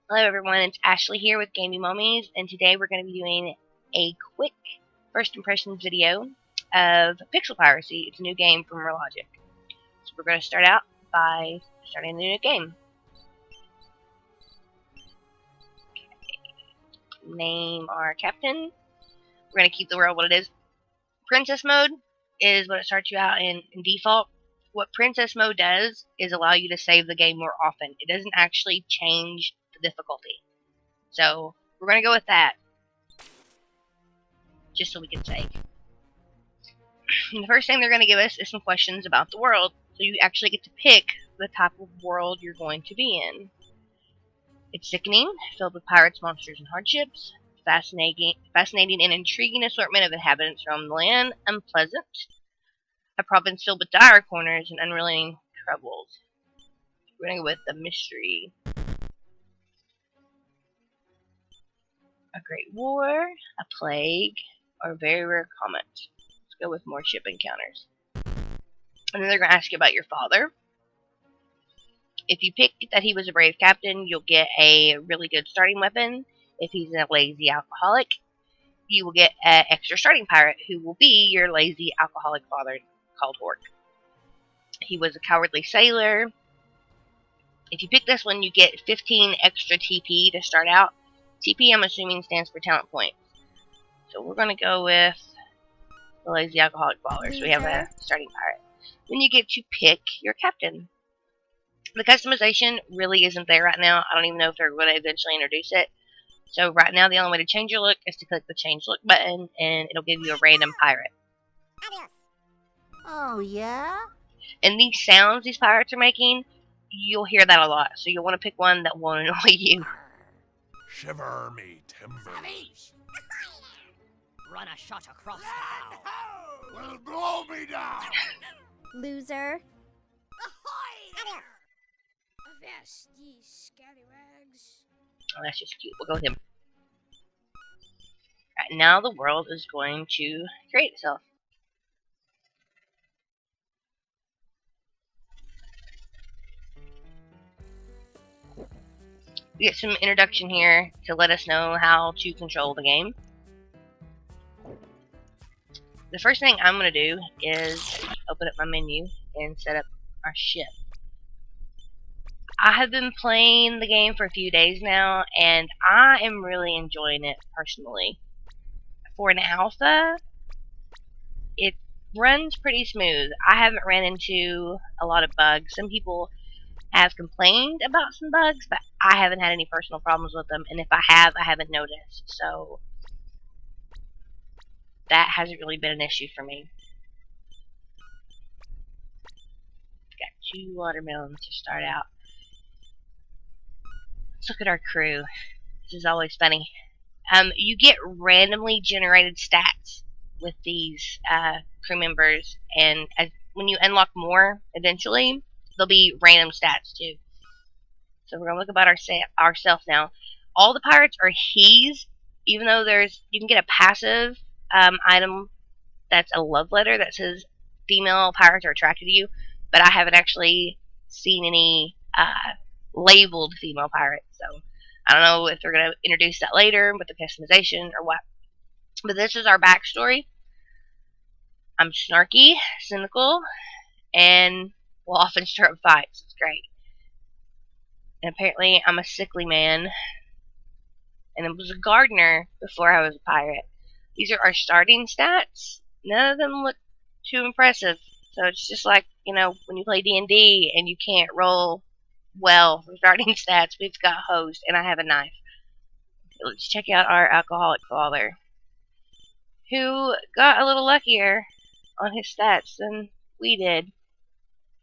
Hello everyone, it's Ashley here with Gaming Mummies, and today we're going to be doing a quick first impressions video of Pixel Piracy. It's a new game from Logic. So we're going to start out by starting a new game. Okay. Name our captain. We're going to keep the world what it is. Princess mode is what it starts you out in default. What Princess mode does is allow you to save the game more often. It doesn't actually change the difficulty. So we're going to go with that, just so we can save. And the first thing they're going to give us is some questions about the world. So you actually get to pick the type of world you're going to be in. It's sickening, filled with pirates, monsters, and hardships. Fascinating and intriguing assortment of inhabitants roam the land. Unpleasant. A province filled with dire corners and unrelenting troubles. We're going to go with the mystery. A great war, a plague, or a very rare comet. Let's go with more ship encounters. And then they're going to ask you about your father. If you pick that he was a brave captain, you'll get a really good starting weapon. If he's a lazy alcoholic, you will get an extra starting pirate who will be your lazy alcoholic father called Hork. He was a cowardly sailor. If you pick this one, you get 15 extra TP to start out. TP, I'm assuming, stands for talent points. So we're going to go with the lazy alcoholic baller. So we have a starting pirate. Then you get to pick your captain. The customization really isn't there right now. I don't even know if they're going to eventually introduce it. So right now, the only way to change your look is to click the change look button, and it'll give you a random pirate. Oh, yeah? And these sounds these pirates are making, you'll hear that a lot. So you'll want to pick one that won't annoy you. Shiver me timbers. Run a shot across the bow. Well, blow me down. Loser. Ahoy! Avast, ye scallywags. Oh, that's just cute. We'll go with him. Alright, now the world is going to create itself. We get some introduction here to let us know how to control the game. The first thing I'm going to do is open up my menu and set up our ship. I have been playing the game for a few days now, and I am really enjoying it personally. For an alpha, it runs pretty smooth. I haven't ran into a lot of bugs. Some people have complained about some bugs, but I haven't had any personal problems with them, and if I have, I haven't noticed. So that hasn't really been an issue for me. Got 2 watermelons to start out. Let's look at our crew. This is always funny. You get randomly generated stats with these crew members, and when you unlock more, eventually, there'll be random stats too. So we're gonna look about ourselves now. All the pirates are he's, even though you can get a passive item that's a love letter that says female pirates are attracted to you, but I haven't actually seen any labeled female pirates. So I don't know if they're gonna introduce that later with the customization or what. But this is our backstory. I'm snarky, cynical, and will often stir up fights. It's great. And apparently I'm a sickly man, and I was a gardener before I was a pirate. These are our starting stats. None of them look too impressive. So it's just like, you know, when you play D&D and you can't roll well for starting stats. We've got host, and I have a knife. Let's check out our alcoholic father, who got a little luckier on his stats than we did.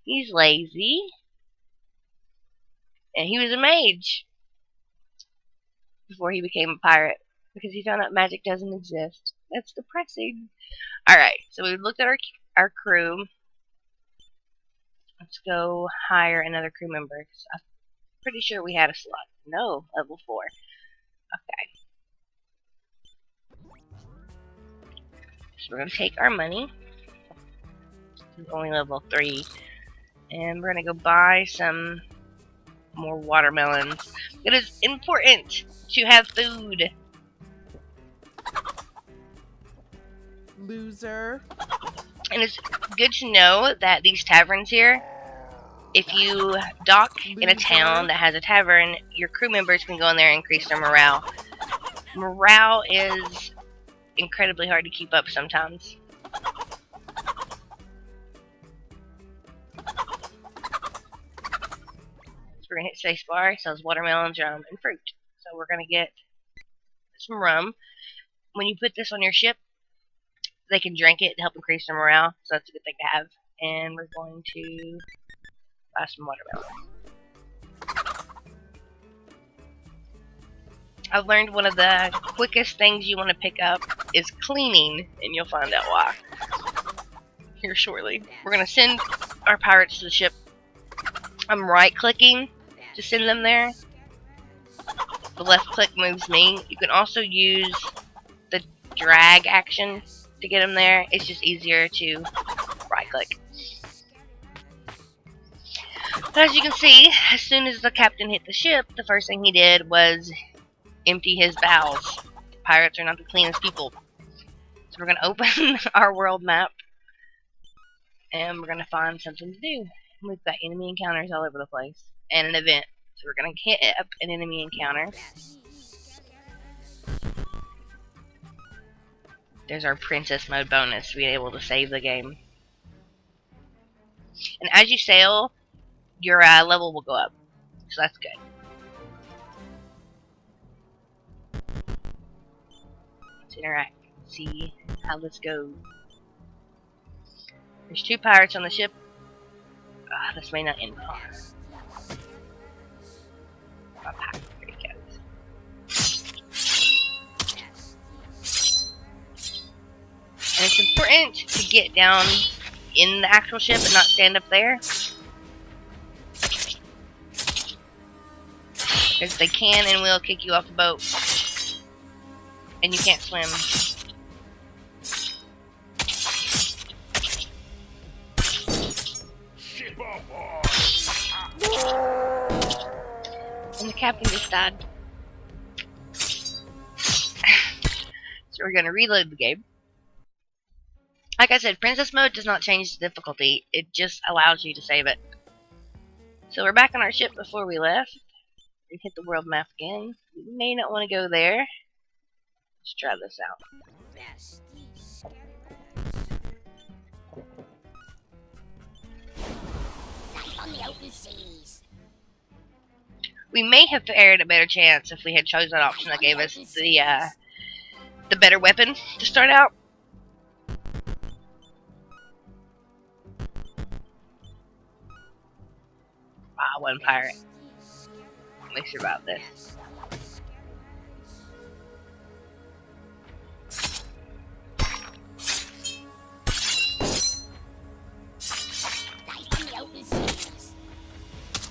He's lazy, and he was a mage before he became a pirate, because he found out magic doesn't exist. That's depressing. Alright, so we've looked at our crew. Let's go hire another crew member. I'm pretty sure we had a slot. No, level 4. Okay. So we're going to take our money. It's only level 3. And we're going to go buy some more watermelons. It is important to have food. Loser. And it's good to know that these taverns here, if you dock in a town that has a tavern, your crew members can go in there and increase their morale. Morale is incredibly hard to keep up sometimes. So we're going to hit spacebar. It sells watermelon, rum, and fruit. So we're going to get some rum. When you put this on your ship, they can drink it to help increase their morale. So that's a good thing to have. And we're going to buy some watermelon. I've learned one of the quickest things you want to pick up is cleaning, and you'll find out why here shortly. We're going to send our pirates to the ship. I'm right-clicking to send them there. The left click moves me. You can also use the drag action to get them there. It's just easier to right-click. But as you can see, as soon as the captain hit the ship, the first thing he did was empty his bowels. Pirates are not the cleanest people. So we're going to open our world map. And we're going to find something to do. We've got enemy encounters all over the place. And an event. So we're going to hit up an enemy encounter. There's our princess mode bonus. Being able to save the game. And as you sail, your level will go up. So that's good. Let's interact. See how this goes. There's 2 pirates on the ship. This may not end well. There he goes. And it's important to get down in the actual ship and not stand up there. Because they can and will kick you off the boat. And you can't swim. And the captain just died. So we're going to reload the game. Like I said, princess mode does not change the difficulty. It just allows you to save it. So we're back on our ship before we left. We hit the world map again. We may not want to go there. Let's try this out. On the open seas. We may have fared a better chance if we had chosen that option that gave us the better weapon to start out. One pirate. We survived this.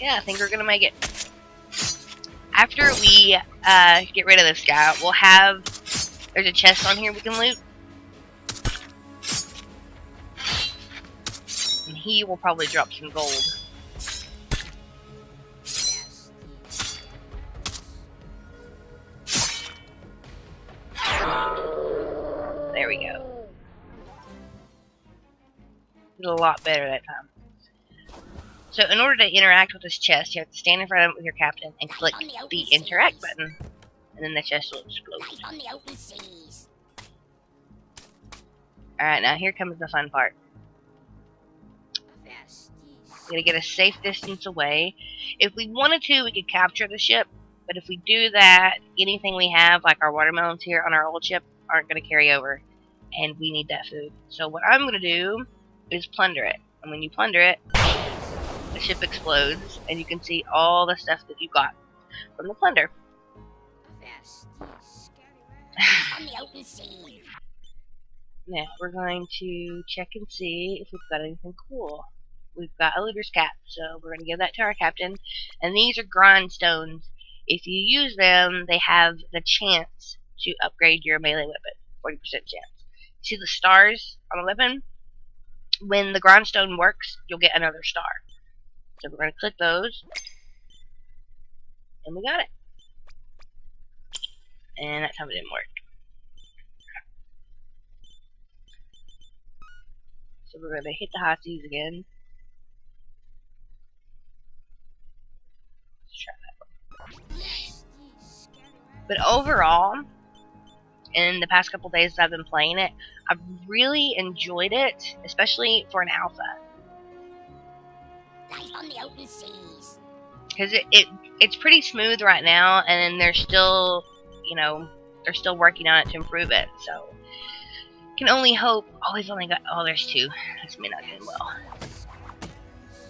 Yeah, I think we're gonna make it. After we get rid of this guy, we'll have... There's a chest on here we can loot. And he will probably drop some gold. There we go. Did a lot better that time. So in order to interact with this chest, you have to stand in front of it with your captain and click the interact button. And then the chest will explode. On the open seas. Alright, now here comes the fun part. We're gonna get a safe distance away. If we wanted to, we could capture the ship. But if we do that, anything we have, like our watermelons here on our old ship, aren't gonna carry over. And we need that food. So what I'm gonna do is plunder it. And when you plunder it, the ship explodes, and you can see all the stuff that you got from the plunder. On the open sea. Now, we're going to check and see if we've got anything cool. We've got a looter's cap, so we're going to give that to our captain. And these are grindstones. If you use them, they have the chance to upgrade your melee weapon. 40% chance. See the stars on the weapon? When the grindstone works, you'll get another star. So we're going to click those. And we got it. And that time it didn't work. So we're going to hit the high seas again. Let's try that one. But overall, in the past couple days that I've been playing it, I've really enjoyed it, especially for an alpha. Life on the open seas. Because it's pretty smooth right now, and they're still, they're still working on it to improve it. So, can only hope. Oh, we've only got. Oh, there's 2. This may not do well.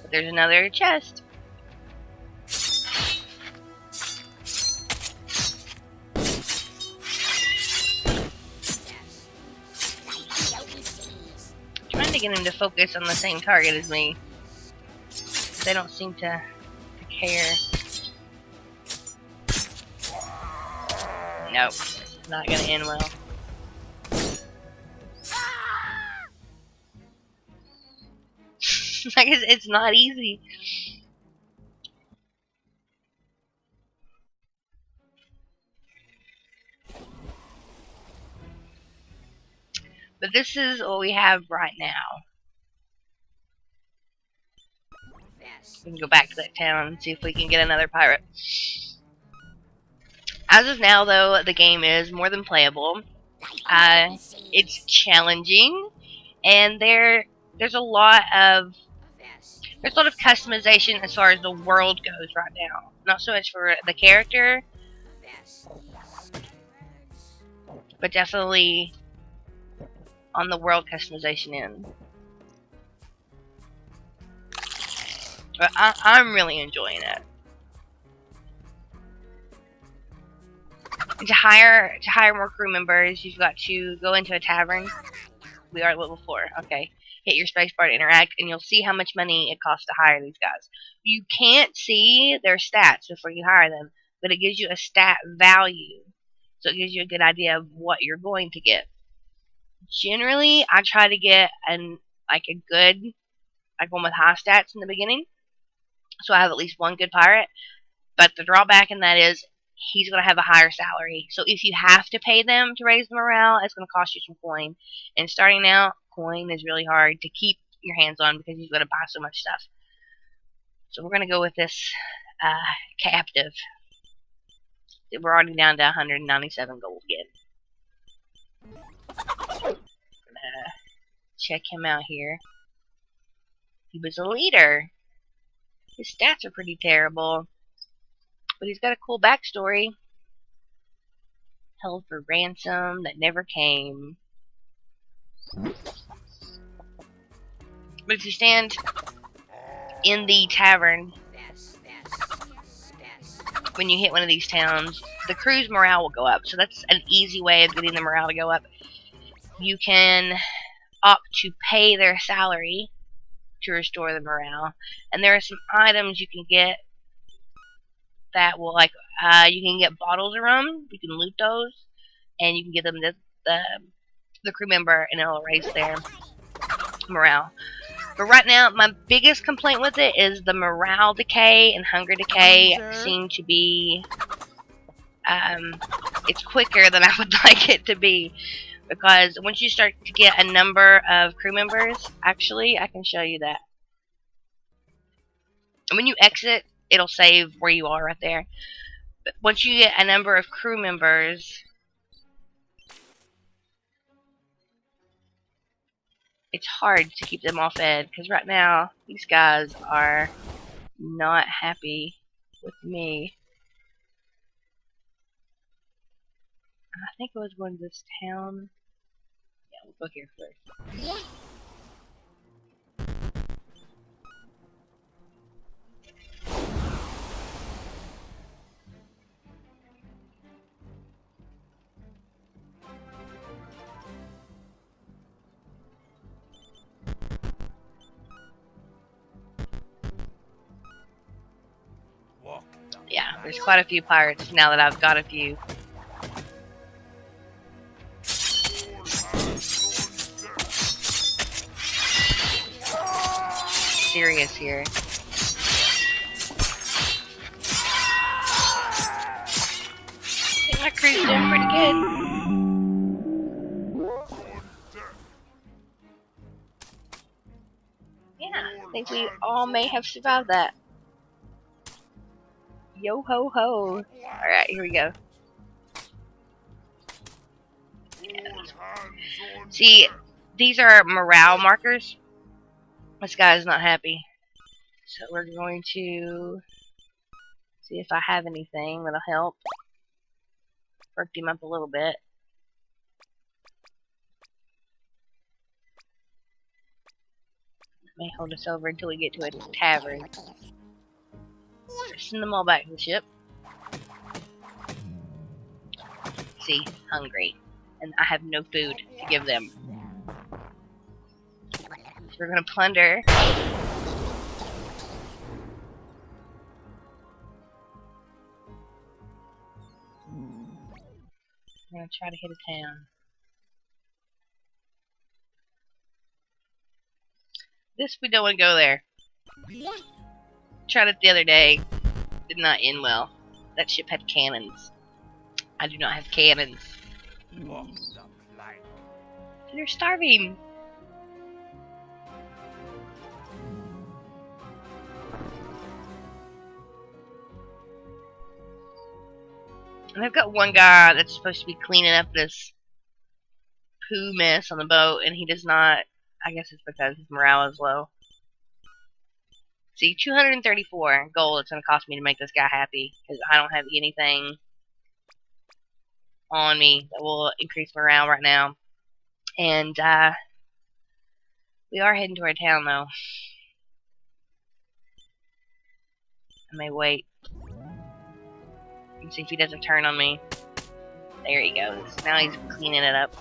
But there's another chest. Trying to get him to focus on the same target as me. They don't seem to care. Nope, this is not gonna end well. Like, it's not easy. But this is what we have right now. We can go back to that town and see if we can get another pirate. As of now, though, the game is more than playable. It's challenging, and there's a lot of customization as far as the world goes right now. Not so much for the character, but definitely on the world customization end. But I'm really enjoying it. And to hire more crew members, you've got to go into a tavern. We are at level 4. Okay. Hit your spacebar to interact, and you'll see how much money it costs to hire these guys. You can't see their stats before you hire them, but it gives you a stat value. So it gives you a good idea of what you're going to get. Generally, I try to get a good one with high stats in the beginning, so I have at least one good pirate. But the drawback in that is he's going to have a higher salary. So if you have to pay them to raise the morale, it's going to cost you some coin. And starting out, coin is really hard to keep your hands on because you've got to buy so much stuff. So we're going to go with this captive. We're already down to 197 gold again. Check him out here. He was a leader. His stats are pretty terrible, but he's got a cool backstory. Held for ransom that never came. But if you stand in the tavern, when you hit one of these towns, the crew's morale will go up. So that's an easy way of getting the morale to go up. You can opt to pay their salary to restore the morale. And there are some items you can get that will, you can get bottles of rum. You can loot those, and you can give them the crew member, and it'll raise their morale. But right now, my biggest complaint with it is the morale decay and hunger decay seem to be, it's quicker than I would like it to be. Because once you start to get a number of crew members, actually, I can show you that. And when you exit, it'll save where you are right there. But once you get a number of crew members, it's hard to keep them off ed. Because right now, these guys are not happy with me. I think I was going to this town. Yeah, we'll go here first. Yeah, there's quite a few pirates now that I've got a few. Serious here. I cruised in pretty good. Yeah, I think we all may have survived that. Yo ho ho. Alright, here we go. See, these are morale markers. This guy is not happy. So we're going to see if I have anything that'll help. Worked him up a little bit. May hold us over until we get to a tavern. Send them all back to the ship. See, hungry. And I have no food to give them. So we're gonna plunder. We're gonna try to hit a town. This, we don't want to go there. Tried it the other day. Did not end well. That ship had cannons. I do not have cannons. They're starving. And I've got one guy that's supposed to be cleaning up this poo mess on the boat, and he does not. I guess it's because his morale is low. See, 234 gold it's going to cost me to make this guy happy, because I don't have anything on me that will increase morale right now. And we are heading to our town, though. I may wait and see if he doesn't turn on me. There he goes. Now he's cleaning it up.